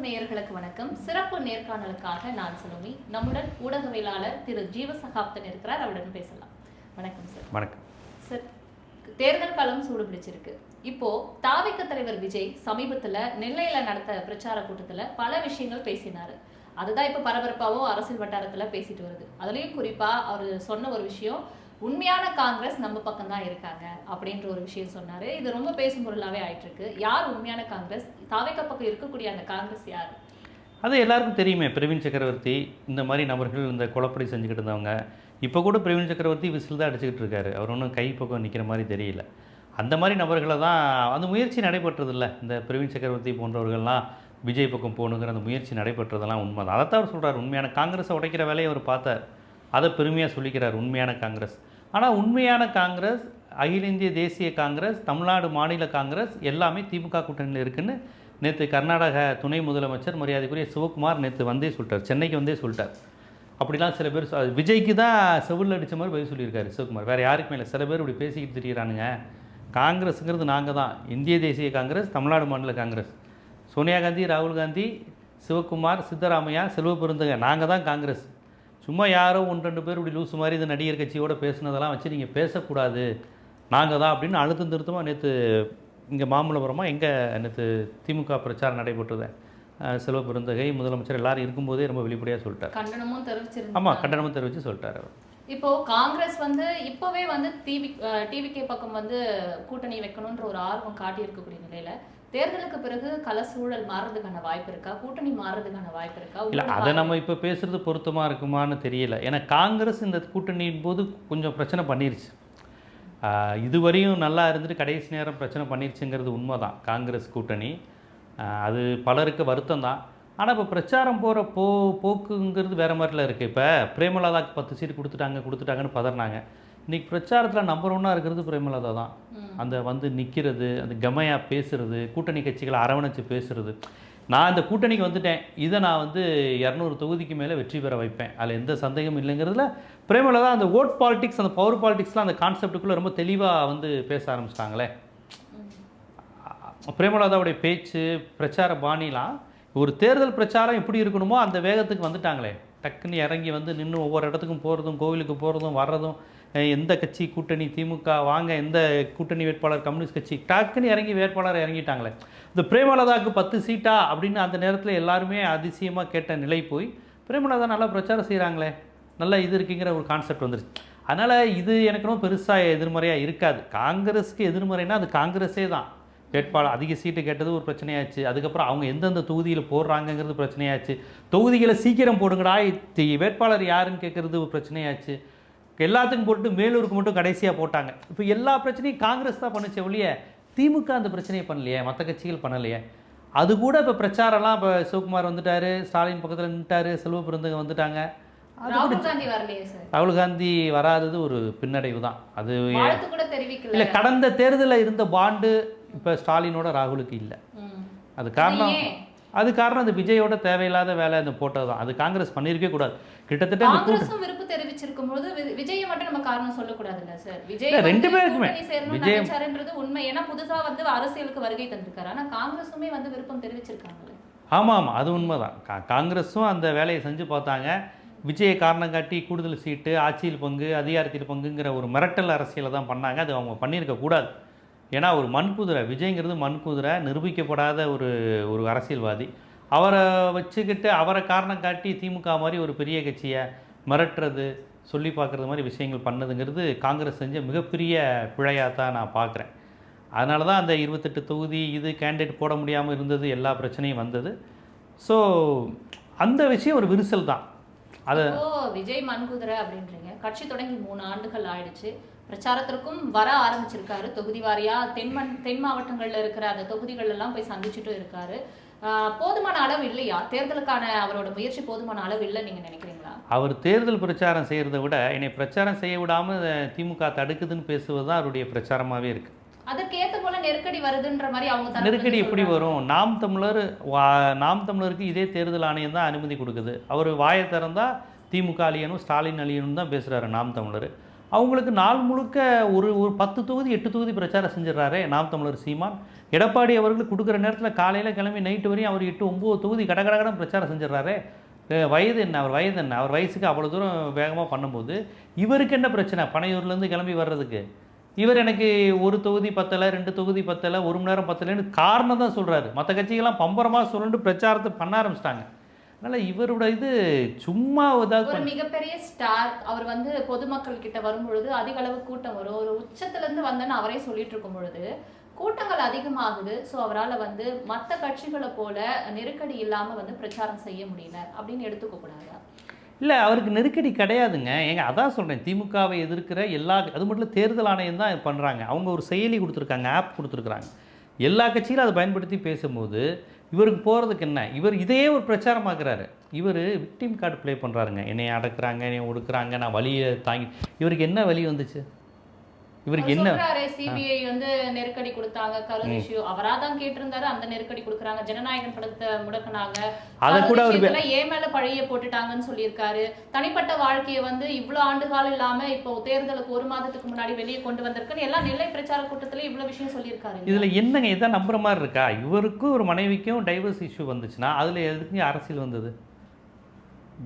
நேயர்களுக்கு வணக்கம். சிறப்பு நேர்காணலுக்காக நான் செல்வி. நம்முடன் ஊடகவியலாளர் திரு ஜீவசகாப்தன் இருக்கிறார். அவருடன் பேசலாம். வணக்கம் சார். வணக்கம் சார். தேர்தல் காலம் சூடு பிடிச்சிருக்கு. இப்போ தாவிக தலைவர் விஜய் சமீபத்துல நெல்லையில நடத்த பிரச்சார கூட்டத்துல பல விஷயங்கள் பேசினாரு. அதுதான் இப்ப பரபரப்பாவும் அரசியல் வட்டாரத்துல பேசிட்டு வருது. அதுலயும் குறிப்பா அவர் சொன்ன ஒரு விஷயம், உண்மையான காங்கிரஸ் நம்ம பக்கம் தான் இருக்காங்க அப்படின்ற ஒரு விஷயம் சொன்னாரு. இது ரொம்ப பேசும் பொருளாவே ஆயிட்டு இருக்கு. யார் உண்மையான காங்கிரஸ்? தாவேகா பக்கம் இருக்கக்கூடிய அந்த காங்கிரஸ் யார்? அது எல்லாருக்கும் தெரியுமே. பிரவீன் சக்கரவர்த்தி இந்த மாதிரி நபர்கள் இந்த குழப்படி செஞ்சுக்கிட்டு இருந்தவங்க. இப்போ கூட பிரவீன் சக்கரவர்த்தி விசில் தான் அடிச்சுக்கிட்டு இருக்காரு. அவர் ஒன்றும் கை பக்கம் நிற்கிற மாதிரி தெரியல. அந்த மாதிரி நபர்களை தான் அந்த முயற்சி நடைபெற்றதில்ல. இந்த பிரவீன் சக்கரவர்த்தி போன்றவர்கள்லாம் விஜய் பக்கம் போகணுங்கிற அந்த முயற்சி நடைபெற்றதெல்லாம் உண்மை தான். அதைத்தான் அவர் சொல்கிறார். உண்மையான காங்கிரஸை உடைக்கிற வேலையை அவர் பார்த்தார். அதை பெருமையாக சொல்லிக்கிறார் உண்மையான காங்கிரஸ். ஆனால் உண்மையான காங்கிரஸ், அகில இந்திய தேசிய காங்கிரஸ், தமிழ்நாடு மாநில காங்கிரஸ் எல்லாமே திமுக கூட்டணியில் இருக்குன்னு நேற்று கர்நாடக துணை முதலமைச்சர் மரியாதைக்குரிய சிவகுமார் நேற்று வந்தே சொல்லிட்டார். சென்னைக்கு வந்தே சொல்லிட்டார். அப்படிலாம் சில பேர் விஜய்க்கு தான் செவில் அடித்த மாதிரி பதில் சொல்லியிருக்காரு சிவகுமார். வேறு யாருக்குமே இல்லை. சில பேர் இப்படி பேசிக்கிட்டு திரியிறானுங்க. காங்கிரஸுங்கிறது நாங்கள் தான். இந்திய தேசிய காங்கிரஸ், தமிழ்நாடு மாநில காங்கிரஸ். சோனியா காந்தி, ராகுல் காந்தி, சிவகுமார், சித்தராமையா, செல்வ பெருந்தக, நாங்கள் தான் காங்கிரஸ். சும்மா யாரோ ஒன்று ரெண்டு பேர் இப்படி லூஸ் மாதிரி இந்த நடிகர் கட்சியோடு பேசுனதெல்லாம் வச்சு நீங்கள் பேசக்கூடாது, நாங்கள் தான் அப்படின்னு அழுத்தம் திருத்தமாக நேற்று இங்கே மாமல்லபுரமாக எங்கே நேற்று திமுக பிரச்சாரம் நடைபெற்றது. செல்வ பெருந்தகை முதலமைச்சர் எல்லாரும் இருக்கும்போதே ரொம்ப வெளிப்படையாக சொல்லிட்டார். கண்டனமும் தெரிவிச்சிருந்தாங்க. ஆமாம், கண்டனமும் தெரிவித்து சொல்லிட்டார் அவர். இப்போ காங்கிரஸ் இப்போவே டிவிகே பக்கம் கூட்டணி வைக்கணுன்ற ஒரு ஆர்வம் காட்டி இருக்கக்கூடிய நிலையில தேர்தலுக்கு பிறகு கள சூழல் மாறுறதுக்கான வாய்ப்பு இருக்கா? கூட்டணி மாறுறதுக்கான வாய்ப்பு இருக்கா? இல்லை, அதை நம்ம இப்போ பேசுகிறது பொருத்தமாக இருக்குமான்னு தெரியல. ஏன்னா காங்கிரஸ் இந்த கூட்டணியின் போது கொஞ்சம் பிரச்சனை பண்ணிருச்சு. இதுவரையும் நல்லா இருந்துட்டு கடைசி நேரம் பிரச்சனை பண்ணிருச்சுங்கிறது உண்மை தான். காங்கிரஸ் கூட்டணி அது பலருக்கு வருத்தம் தான். ஆனால் இப்போ பிரச்சாரம் போகிற போக்குங்கிறது வேறு மாதிரிலாம் இருக்குது. இப்போ பிரேமலதாக்கு 10 சீட்டு கொடுத்துட்டாங்கன்னு பதறினாங்க. இன்றைக்கி பிரச்சாரத்தில் நம்பர் 1 இருக்கிறது பிரேமலதா தான். அந்த நிற்கிறது, அந்த கமையாக பேசுகிறது, கூட்டணி கட்சிகளை அரவணைச்சு பேசுகிறது. நான் இந்த கூட்டணிக்கு வந்துட்டேன், இதை நான் 200 தொகுதிக்கு மேலே வெற்றி பெற வைப்பேன், அதில் எந்த சந்தேகமும் இல்லைங்கிறதுல பிரேமலதா அந்த ஓட் பாலிடிக்ஸ், அந்த பவர் பாலிடிக்ஸ்லாம் அந்த கான்செப்டுக்குள்ளே ரொம்ப தெளிவாக பேச ஆரம்பிச்சிட்டாங்களே. பிரேமலதாவுடைய பேச்சு, பிரச்சார பாணிலாம் ஒரு தேர்தல் பிரச்சாரம் எப்படி இருக்கணுமோ அந்த வேகத்துக்கு வந்துட்டாங்களே. டக்குன்னு இறங்கி நின்று ஒவ்வொரு இடத்துக்கும் போகிறதும், கோவிலுக்கு போகிறதும் வர்றதும், எந்த கட்சி கூட்டணி, திமுக வாங்க, எந்த கூட்டணி வேட்பாளர், கம்யூனிஸ்ட் கட்சி, டக்குன்னு இறங்கி வேட்பாளர் இறங்கிட்டாங்களே. இந்த பிரேமலதாவுக்கு 10 சீட்டா அப்படின்னு அந்த நேரத்தில் எல்லாருமே அதிசயமாக கேட்ட நிலை போய் பிரேமலதா நல்லா பிரச்சாரம் செய்கிறாங்களே, நல்லா இது இருக்குங்கிற ஒரு கான்செப்ட் வந்துருச்சு. அதனால் இது எனக்கு ரொம்ப பெருசாக எதிர்மறையாக இருக்காது. காங்கிரஸுக்கு எதிர்மறைனா அது காங்கிரஸே தான். வேட்பாளர் அதிக சீட்டு கேட்டது ஒரு பிரச்சனையாச்சு. அதுக்கப்புறம் அவங்க எந்தெந்த தொகுதியில் போடுறாங்கங்கிறது பிரச்சனையாச்சு. தொகுதிகளை சீக்கிரம் போடுங்கடா, வேட்பாளர் யாருன்னு கேட்குறது ஒரு பிரச்சனையாச்சு. எல்லாத்துக்கும் போட்டு மேலூருக்கு மட்டும் கடைசியாக போட்டாங்க. இப்போ எல்லா பிரச்சனையும் காங்கிரஸ் தான் பண்ணுச்சு ஒழிய திமுக அந்த பிரச்சனையை பண்ணலையே, மற்ற கட்சிகள் பண்ணலையே. அது கூட இப்போ பிரச்சாரம்லாம் இப்போ சிவகுமார் வந்துட்டார், ஸ்டாலின் பக்கத்தில் நின்றுட்டார், செல்வ பெருந்தகை வந்துட்டாங்க. ராகுல் காந்தி வராதது ஒரு பின்னடைவு தான். அது இல்லை, கடந்த தேர்தலில் இருந்த பாண்டு இப்போ ஸ்டாலினோட ராகுலுக்கு இல்லை. அது காரணம் அந்த விஜயோட தேவையில்லாத வேலை அந்த போட்டது தான். அது காங்கிரஸ் பண்ணியிருக்கவே கூடாது. கிட்டத்தட்ட விருப்பு தெரிவிச்சிருக்கும் போது விஜயை மட்டும் நம்ம காரணம் சொல்லக்கூடாதுல்ல சார். விஜய் ரெண்டு பேருக்குமே விஜயன்றது உண்மை. ஏன்னா புதுசா அரசியலுக்கு வருகை தந்திருக்காரு. ஆனா காங்கிரஸுமே விருப்பம் தெரிவிச்சிருக்காங்க. ஆமாம், அது உண்மைதான். காங்கிரஸும் அந்த வேலையை செஞ்சு பார்த்தாங்க. விஜயை காரணம் காட்டி கூடுதல் சீட்டு, ஆட்சியில் பங்கு, அதிகாரத்தில் பங்குங்கிற ஒரு மிரட்டல் அரசியலை தான் பண்ணாங்க. அது அவங்க பண்ணியிருக்க கூடாது. ஏன்னா ஒரு மண்குதிரை, விஜய்ங்கிறது மண்குதிரை, நிரூபிக்கப்படாத ஒரு அரசியல்வாதி. அவரை வச்சுக்கிட்டு அவரை காரணம் காட்டி திமுக மாதிரி ஒரு பெரிய கட்சியை மிரட்டுறது, சொல்லி பார்க்குறது மாதிரி விஷயங்கள் பண்ணதுங்கிறது காங்கிரஸ் செஞ்ச மிகப்பெரிய பிழையாக தான் நான் பார்க்குறேன். அதனால தான் அந்த 28 தொகுதி இது கேண்டிடேட் போட முடியாமல் இருந்தது, எல்லா பிரச்சனையும் வந்தது. ஸோ அந்த விஷயம் ஒரு விரிசல் தான். அது விஜய் மண்குதிரை அப்படின்றீங்க. கட்சி தொடங்கி 3 ஆண்டுகள் ஆயிடுச்சு. பிரச்சாரத்திற்கும் வர ஆரம்பிச்சிருக்காரு. தொகுதி வாரியா தென் மாவட்டங்கள்ல இருக்கிற அந்த தொகுதிகள் எல்லாம் போய் சந்திச்சுட்டும் இருக்காரு. போதுமான அளவு இல்லையா? தேர்தலுக்கான அவரோட முயற்சி போதுமான அளவு இல்லைன்னு நீங்க நினைக்கிறீங்களா? அவர் தேர்தல் பிரச்சாரம் செய்யறதை விட என்னை பிரச்சாரம் செய்ய விடாம திமுக தடுக்குதுன்னு பேசுவதுதான் அவருடைய பிரச்சாரமாவே இருக்கு. அதற்கேற்ற போல நெருக்கடி வருதுன்ற மாதிரி அவங்க நெருக்கடி எப்படி வரும்? நாம் தமிழருக்கு இதே தேர்தல் ஆணையம் தான் அனுமதி கொடுக்குது. அவர் வாயை திறந்தா திமுக அழியணும், ஸ்டாலின் அழியணும் தான் பேசுகிறாரு நாம் தமிழர். அவங்களுக்கு நாள் முழுக்க ஒரு ஒரு 10 தொகுதி 8 தொகுதி பிரச்சாரம் செஞ்சிடறாரு நாம் தமிழர் சீமான். எடப்பாடி அவர்களுக்கு கொடுக்குற நேரத்தில் காலையில் கிளம்பி நைட்டு வரையும் அவர் 8 9 தொகுதி கடகடகடம் பிரச்சாரம் செஞ்சிடறாரு. வயது என்ன, அவர் வயது என்ன, அவர் வயசுக்கு அவ்வளோ தூரம் வேகமாக பண்ணும்போது இவருக்கு என்ன பிரச்சனை பனையூர்லேருந்து கிளம்பி வர்றதுக்கு? இவர் எனக்கு ஒரு தொகுதி பத்தலை, 2 தொகுதி பத்தலை, 1 மணி நேரம் பத்தலைன்னு காரணம் தான் சொல்கிறாரு. மற்ற கட்சிகள்லாம் பம்பரமாக சொல்லிட்டு பிரச்சாரத்தை பண்ண ஆரம்பிச்சிட்டாங்க. அதனால் இவரோட இது சும்மா ஏதாவது ஒரு மிகப்பெரிய ஸ்டார் அவர் வந்து பொதுமக்கள் கிட்ட வரும் பொழுது அதிக அளவு கூட்டம் வரும். ஒரு உச்சத்திலிருந்து வந்தேன்னு அவரே சொல்லிட்டு இருக்கும் பொழுது கூட்டங்கள் அதிகமாகுது. ஸோ அவரால் வந்து மற்ற கட்சிகளை போல நெருக்கடி இல்லாமல் வந்து பிரச்சாரம் செய்ய முடியல அப்படின்னு எடுத்துக்க கூடாதா? இல்லை, அவருக்கு நெருக்கடி கிடையாதுங்க. ஏங்க அதான் சொல்கிறேன், திமுகவை எதிர்க்கிற எல்லா அது மட்டும் இல்லை, தேர்தல் ஆணையம் தான் பண்ணுறாங்க. அவங்க ஒரு செயலி கொடுத்துருக்காங்க, ஆப் கொடுத்துருக்குறாங்க. எல்லா கட்சியிலும் அதை பயன்படுத்தி பேசும்போது இவருக்கு போகிறதுக்கு என்ன? இவர் இதையே ஒரு பிரச்சாரமாக்குறாரு. இவர் விக்டிம் கார்டு ப்ளே பண்ணுறாருங்க. என்னை அடக்குறாங்க, என்னை ஒடுக்குறாங்க, நான் வலியை தாங்கி. இவருக்கு என்ன வலி வந்துச்சு? இவருக்கு என்ன? சிபிஐ வந்து நெருக்கடி கொடுத்தாங்க, கரூர் இஷ்யூ அவரா தான் கேட்டிருந்தாரு, அந்த நெருக்கடி கொடுக்குறாங்க. ஜனநாயகன் படத்தை முடக்குனாங்க, அதை கூட ஏன் மேல பழிய போட்டுட்டாங்கன்னு சொல்லியிருக்காரு. தனிப்பட்ட வாழ்க்கையை வந்து இவ்வளவு ஆண்டு காலம் இல்லாம இப்போ தேர்தலுக்கு 1 மாதத்துக்கு முன்னாடி வெளியே கொண்டு வந்திருக்குன்னு எல்லாம் நெல்லை பிரச்சார கூட்டத்துல இவ்வளவு விஷயம் சொல்லியிருக்காரு. இதுல என்னங்க இதான் நம்புற மாதிரி இருக்கா? இவருக்கும் ஒரு மனைவிக்கும் டைவர்ஸ் இஷ்யூ வந்துச்சுன்னா அதுல எதுக்கு அரசியல் வந்தது?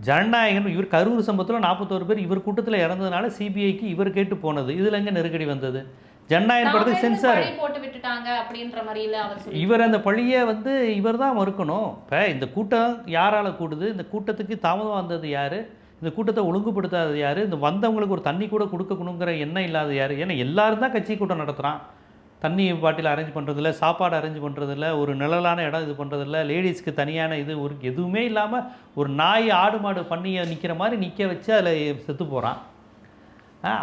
ஜனநாயகன் இவர் கரூர் சம்பவத்தில் 41 பேர் இவர் கூட்டத்தில் இறந்ததுனால சிபிஐக்கு இவர் கேட்டு போனது. இதில் எங்கே நெருக்கடி வந்தது? ஜனநாயகன் படத்துக்கு சென்சார் போட்டு விட்டுட்டாங்க அப்படின்ற மாதிரில அவர் இவர் அந்த பழியை வந்து இவர் தான் மறுக்கணும். இப்போ இந்த கூட்டம் யாரால் கூடுது? இந்த கூட்டத்துக்கு தாமதம் வந்தது யார்? இந்த கூட்டத்தை ஒழுங்குபடுத்தாதது யார்? இந்த வந்தவங்களுக்கு ஒரு தண்ணி கூட கொடுக்கணுங்கிற எண்ணம் இல்லாத யார்? ஏன்னா எல்லாரும் தான் கட்சி கூட்டம் நடத்துகிறான். தண்ணி பாட்டில் அரேஞ்ச் பண்ணுறதில்ல, சாப்பாடு அரேஞ்ச் பண்ணுறதில்ல, ஒரு நிழலான இடம் இது பண்ணுறதில்ல, லேடிஸ்க்கு தனியான இது ஒரு எதுவுமே இல்லாமல் ஒரு நாய் ஆடு மாடு பண்ணியை நிற்கிற மாதிரி நிற்க வச்சு அதில் செத்து போகிறான்.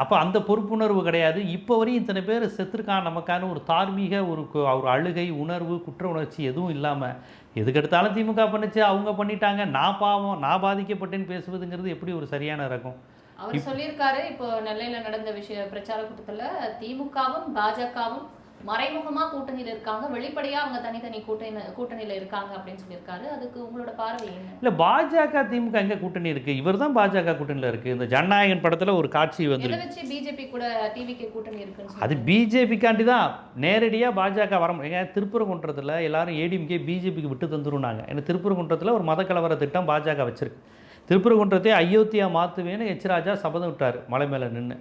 அப்போ அந்த பொறுப்புணர்வு கிடையாது. இப்போ வரையும் இத்தனை பேர் செத்துருக்கான், நமக்கான ஒரு தார்மீக ஒரு அழுகை உணர்வு குற்ற உணர்ச்சி எதுவும் இல்லாமல் எதுக்கெடுத்தாலும் திமுக பண்ணிச்சு, அவங்க பண்ணிட்டாங்க, நான் பாவம் நான் பாதிக்கப்பட்டேன்னு பேசுவதுங்கிறது எப்படி ஒரு சரியான ரகம்? அவர் சொல்லியிருக்காரு. இப்போ நெல்லையில் நடந்த பிரச்சார கூட்டத்தில் திமுகவும் பாஜகவும் மறைமுகமா கூட்டணியில் இருக்காங்க, வெளிப்படையா அவங்க தனித்தனி கூட்டணியில் இருக்காங்க அப்படின்னு சொல்லியிருக்காரு. அதுக்கு உங்களோட பார்வை என்ன? இல்லை, பாஜக திமுக எங்க கூட்டணி இருக்கு? இவர் தான் பாஜக கூட்டணியில் இருக்கு. இந்த ஜனநாயகன் படத்துல ஒரு காட்சி வந்து வச்சு பிஜேபி கூட டிவிகே கூட்டணி இருக்குன்னு அது பிஜேபிக்காண்டி தான் நேரடியாக பாஜக வர முடியும். ஏங்க திருப்பரங்குன்றத்தில் எல்லாரும் ஏடிஎம்கே பிஜேபிக்கு விட்டு தந்துருனாங்க. ஏன்னா திருப்பரங்குன்றத்தில் ஒரு மத கலவர திட்டம் பாஜக வச்சிருக்கு. திருப்பரங்குன்றத்தை அயோத்தியா மாற்றுவேன்னு எச் ராஜா சபதம் விட்டார் மலை மேலே நின்று.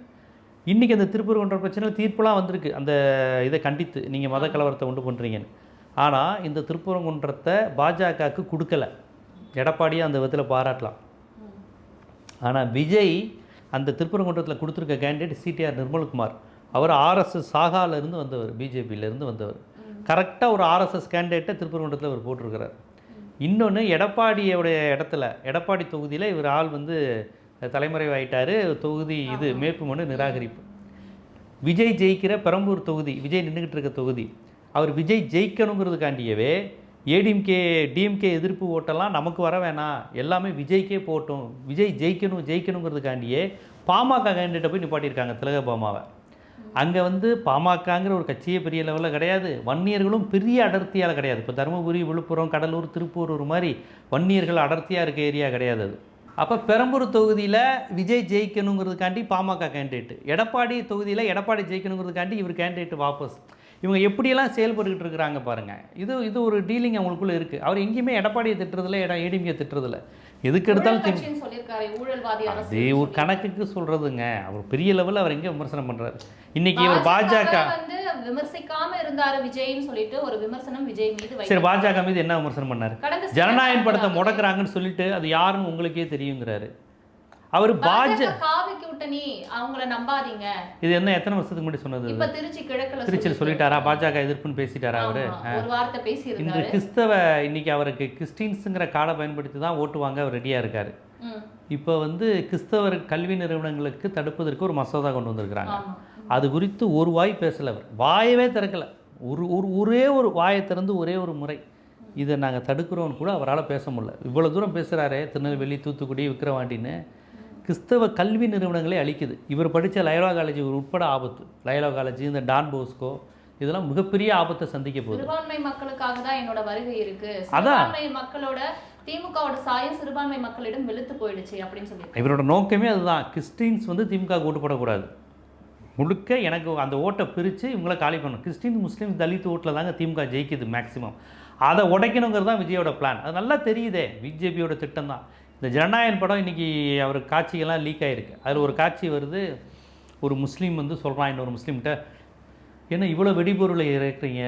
இன்றைக்கி அந்த திருப்பரங்குன்ற பிரச்சனையில் தீர்ப்புலாம் வந்திருக்கு அந்த இதை கண்டித்து, நீங்கள் மத கலவரத்தை உண்டு பண்ணுறீங்கன்னு. ஆனால் இந்த திருப்பரங்குன்றத்தை பாஜகவுக்கு கொடுக்கல. எடப்பாடியை அந்த விதத்தில் பாராட்டலாம். ஆனால் விஜய் அந்த திருப்பரங்குன்றத்தில் கொடுத்துருக்க கேண்டிடேட் சிடிஆர் நிர்மல்குமார். அவர் ஆர்எஸ்எஸ் சாகாவிலேருந்து வந்தவர், பிஜேபியிலேருந்து வந்தவர். கரெக்டாக ஒரு ஆர்எஸ்எஸ் கேண்டிடேட்டை திருப்பரங்குன்றத்தில் அவர் போட்டிருக்கிறார். இன்னொன்று, எடப்பாடியோடைய இடத்துல எடப்பாடி தொகுதியில் இவர் ஆள் வந்து தலைமறைவாயிட்டார். தொகுதி இது வேட்புமனு நிராகரிப்பு. விஜய் ஜெயிக்கிற பெரம்பூர் தொகுதி, விஜய் நின்றுக்கிட்டு இருக்க தொகுதி, அவர் விஜய் ஜெயிக்கணுங்கிறதுக்காண்டியவே டிஎம்கே எதிர்ப்பு ஓட்டெல்லாம் நமக்கு வர வேணாம், எல்லாமே விஜய்க்கே போட்டோம், விஜய் ஜெயிக்கணுங்கிறதுக்காண்டியே பாமக கேண்டிடேட்டை போய் நிப்பாட்டியிருக்காங்க, திலகபாமாவை. அங்கே வந்து பாமகங்கிற ஒரு கட்சியே பெரிய லெவலில் கிடையாது, வன்னியர்களும் பெரிய அடர்த்தியால் கிடையாது. இப்போ தருமபுரி, விழுப்புரம், கடலூர், திருப்பூர் ஒரு மாதிரி வன்னியர்கள் அடர்த்தியாக இருக்க ஏரியா கிடையாது அது. அப்போ பெரம்பூர் தொகுதியில் விஜய் ஜெயிக்கணுங்கிறதுக்காண்டி பாமக கேண்டிடேட், எடப்பாடி தொகுதியில் எடப்பாடி ஜெயிக்கணுங்கிறதுக்காண்டி இவர் கேண்டிடேட் வாபஸ். இவங்க எப்படியெல்லாம் செயல்பட்டுக்கிட்டு இருக்கிறாங்க பாருங்கள். இது ஒரு டீலிங் அவங்களுக்குள்ளே இருக்குது. அவர் எங்கேயுமே எடப்பாடியை திட்டுறதில்ல, ஏடிஎம்கே திட்டுறதில்ல, எதுக்கு எடுத்தாலும் அது ஒரு கணக்குக்கு சொல்கிறதுங்க. அவர் பெரிய லெவலில் அவர் எங்கே விமர்சனம் பண்ணுறாரு. இன்றைக்கி இவர் பாஜக விமர்சிக்காம இருந்தாரு விஜய்னு சொல்லிட்டு ஒரு விமர்சனம் விஜய் மீது. சரி, பாஜக மீது என்ன விமர்சனம் பண்ணாரு? ஜனநாயகன் படத்தை முடக்குறாங்கன்னு சொல்லிட்டு அது யாருன்னு உங்களுக்கே தெரியுங்கிறாரு. அவர் காவி கூட்டணி, அவங்கள நம்பாதீங்க. இது என்ன எத்தனை வருஷத்துக்கு முன்னாடி சொன்னது? இப்ப திருச்சியில் சொல்லிட்டாரா? பாஜக எதிர்ப்புன்னு பேசிட்டாரா அவரு? ஒரு வார்த்தை பேசியிருக்காரு. இந்த கிறிஸ்தவ இன்னைக்கு அவருக்கு கிறிஸ்டின்ஸுங்கிற கார்டை பயன்படுத்தி தான் ஓட்டு வாங்க அவர் ரெடியா இருக்காரு. இப்போ வந்து கிறிஸ்தவர் கல்வி நிறுவனங்களுக்கு தடுப்பதற்கு ஒரு மசோதா கொண்டு வந்திருக்கிறாங்க. அது குறித்து ஒரு வாய் பேசல, அவர் வாயவே திறக்கல. ஒரே ஒரு வாயை திறந்து ஒரே ஒரு முறை இதை நாங்கள் தடுக்கிறோன்னு கூட அவரால் பேச முடியல. இவ்வளோ தூரம் பேசுகிறாரே, திருநெல்வேலி, தூத்துக்குடி, விக்கிரவாண்டின்னு கிறிஸ்தவ கல்வி நிறுவனங்களே அழிக்குது. இவர் படித்த லயோலா காலேஜ் உட்பட ஆபத்து. லயோலா காலேஜ், இந்த டான் போஸ்கோ, இதெல்லாம் மிகப்பெரிய ஆபத்தை சந்திக்க போகுது. சிறுபான்மை மக்களுக்காக தான் என்னோட வருகை இருக்கு. சிறுபான்மை மக்களோட திமுகவோட சாயம் சிறுபான்மை மக்களிடம் வெளுத்து போயிடுச்சு அப்படின்னு சொல்லி இவரோட நோக்கமே அதுதான். கிறிஸ்டின்ஸ் வந்து திமுக ஓட்டு போடக்கூடாது. முழுக்க எனக்கு அந்த ஓட்டை பிரித்து இவங்கள காலி பண்ணணும். கிறிஸ்டின் முஸ்லீம் தலித் ஓட்டில் தாங்க திமுக ஜெயிக்குது மேக்ஸிமம். அதை உடைக்கணுங்கிறது தான் விஜயோட பிளான். அது நல்லா தெரியுதே, பிஜேபியோட திட்டம் தான். இந்த ஜனநாயகன் படம் இன்றைக்கி அவர் காட்சிகள்லாம் லீக் ஆகிருக்கு. அதில் ஒரு காட்சி வருது, ஒரு முஸ்லீம் வந்து சொல்கிறான் இன்னொரு முஸ்லீம்கிட்ட, ஏன்னா இவ்வளோ வெடிபொருளை இறக்குறீங்க,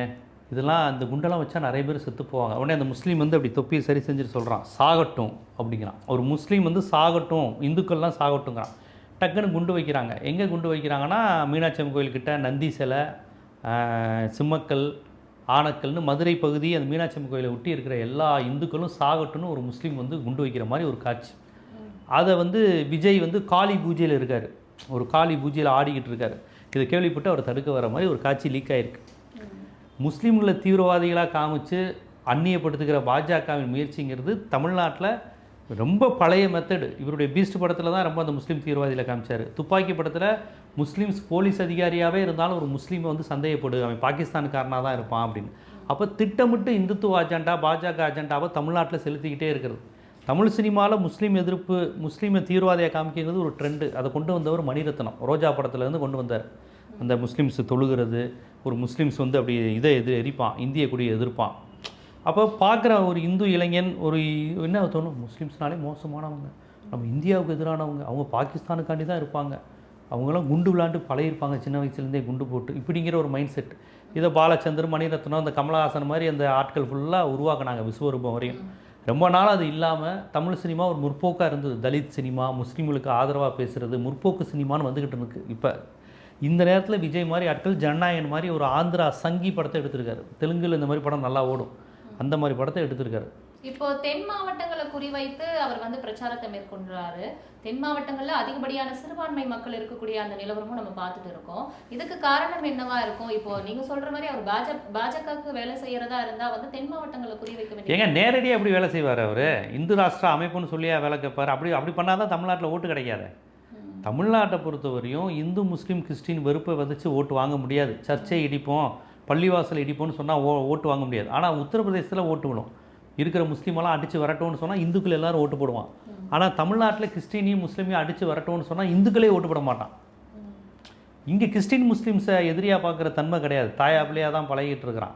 இதெல்லாம் அந்த குண்டெல்லாம் வச்சா நிறைய பேர் செத்து போவாங்க. உடனே அந்த முஸ்லீம் வந்து அப்படி தொப்பியை சரி செஞ்சுட்டு சொல்கிறான், சாகட்டும் அப்படிங்கிறான். ஒரு முஸ்லீம் வந்து சாகட்டும், இந்துக்கள்லாம் சாகட்டுங்கிறான். டக்குன்னு குண்டு வைக்கிறாங்க. எங்கே குண்டு வைக்கிறாங்கன்னா, மீனாட்சி அம்மன் கோயில்கிட்ட நந்தி சிலை, சிம்மக்கல், ஆனக்கல்னு மதுரை பகுதி அந்த மீனாட்சி அம்மன் கோயிலை ஒட்டி இருக்கிற எல்லா இந்துக்களும் சாகட்டும்னு ஒரு முஸ்லீம் வந்து குண்டு வைக்கிற மாதிரி ஒரு காட்சி. அதை வந்து விஜய் வந்து காளி பூஜையில் இருக்கார், ஒரு காளி பூஜையில் ஆடிக்கிட்டு இருக்கார். இதை கேள்விப்பட்டு அவர் தடுக்க வர மாதிரி ஒரு காட்சி லீக் ஆகிருக்கு. முஸ்லீம்களை தீவிரவாதிகளாக காமிச்சு அந்நியப்படுத்துகிற பாஜகவின் முயற்சிங்கிறது தமிழ்நாட்டில் ரொம்ப பழைய மெத்தடு. இவருடைய பீஸ்ட் படத்தில் தான் ரொம்ப அந்த முஸ்லீம் தீவிரவாதியில் காமிச்சார். துப்பாக்கி படத்தில் முஸ்லீம்ஸ் போலீஸ் அதிகாரியாகவே இருந்தாலும் ஒரு முஸ்லீமை வந்து சந்தேகப்படு, அவன் பாகிஸ்தானுக்காரனாக தான் இருப்பான் அப்படின்னு. அப்போ திட்டமிட்டு இந்துத்துவ அஜெண்டா, பாஜக அஜெண்டாவை தமிழ்நாட்டில் செலுத்திக்கிட்டே இருக்கிறது. தமிழ் சினிமாவில் முஸ்லீம் எதிர்ப்பு, முஸ்லீமை தீவிரவாதியாக காமிக்கிறது ஒரு ட்ரெண்டு. அதை கொண்டு வந்தவர் மணிரத்னம், ரோஜா படத்துலேருந்து கொண்டு வந்தார். அந்த முஸ்லீம்ஸ் தொழுகிறது, ஒரு முஸ்லீம்ஸ் வந்து அப்படி இதை எரிப்பான், இந்திய கொடியை எதிர்ப்பான். அப்போ பார்க்குற ஒரு இந்து இளைஞன் ஒரு என்ன தோணும், முஸ்லீம்ஸ்னாலே மோசமானவங்க, நம்ம இந்தியாவுக்கு எதிரானவங்க, அவங்க பாகிஸ்தானுக்காண்டி தான் இருப்பாங்க, அவங்களாம் குண்டு விளாண்டு பழகிருப்பாங்க சின்ன வயசுலேருந்தே குண்டு போட்டு, இப்படிங்கிற ஒரு மைண்ட் செட். இதை பாலச்சந்தர், மணிரத்னம், அந்த கமலஹாசன் மாதிரி அந்த ஆட்கள் ஃபுல்லாக உருவாக்குனாங்க விஸ்வரூபம் வரையும். ரொம்ப நாள் அது இல்லாமல் தமிழ் சினிமா ஒரு முற்போக்காக இருந்தது. தலித் சினிமா, முஸ்லீம்களுக்கு ஆதரவாக பேசுகிறது, முற்போக்கு சினிமான்னு வந்துக்கிட்டு இருக்கு. இப்போ இந்த நேரத்தில் விஜய் மாதிரி ஆட்கள், ஜனநாயகன் மாதிரி ஒரு ஆந்திரா சங்கி படத்தை எடுத்திருக்காரு. தெலுங்குல இந்த மாதிரி படம் நல்லா ஓடும், அந்த மாதிரி படத்தை எடுத்திருக்காரு. இப்போ தென் மாவட்டங்களை குறிவைத்து அவர் வந்து பிரச்சாரத்தை மேற்கொள்றாரு. தென் மாவட்டங்களில் அதிகப்படியான சிறுபான்மை மக்கள் இருக்கக்கூடிய அந்த நிலவரமும் நம்ம பார்த்துட்டு இருக்கோம். இதுக்கு காரணம் என்னவா இருக்கும்? இப்போ நீங்க சொல்ற மாதிரி அவர் பாஜகவுக்கு வேலை செய்யறதா இருந்தா வந்து தென் மாவட்டங்களை குறிவைக்க வேண்டிய ஏங்க நேரடியாக எப்படி வேலை செய்வார் அவர்? இந்து ராஷ்டிர அமைப்புன்னு சொல்லியா வேலை கேட்பார்? அப்படி பண்ணால் தான் தமிழ்நாட்டில் ஓட்டு கிடைக்காது. தமிழ்நாட்டை பொறுத்தவரையும் இந்து முஸ்லீம் கிறிஸ்டின் வெறுப்பை விதைச்சு ஓட்டு வாங்க முடியாது. சர்ச்சை இடிப்போம், பள்ளிவாசல் இடிப்போம்னு சொன்னால் ஓட்டு வாங்க முடியாது. ஆனால் உத்தரப்பிரதேசத்தில் ஓட்டு விடும். இருக்கிற முஸ்லீமெல்லாம் அடித்து வரட்டும்னு சொன்னால் இந்துக்கள் எல்லோரும் ஓட்டு போடுவான். ஆனால் தமிழ்நாட்டில் கிறிஸ்டினையும் முஸ்லீமையும் அடித்து வரட்டும்னு சொன்னால் இந்துக்களே ஓட்டு போட மாட்டான். இங்கே கிறிஸ்டின் முஸ்லீம்ஸை எதிரியாக பார்க்குற தன்மை கிடையாது, தாயாப்பிள்ளையாக தான் பழகிட்டு இருக்கிறான்.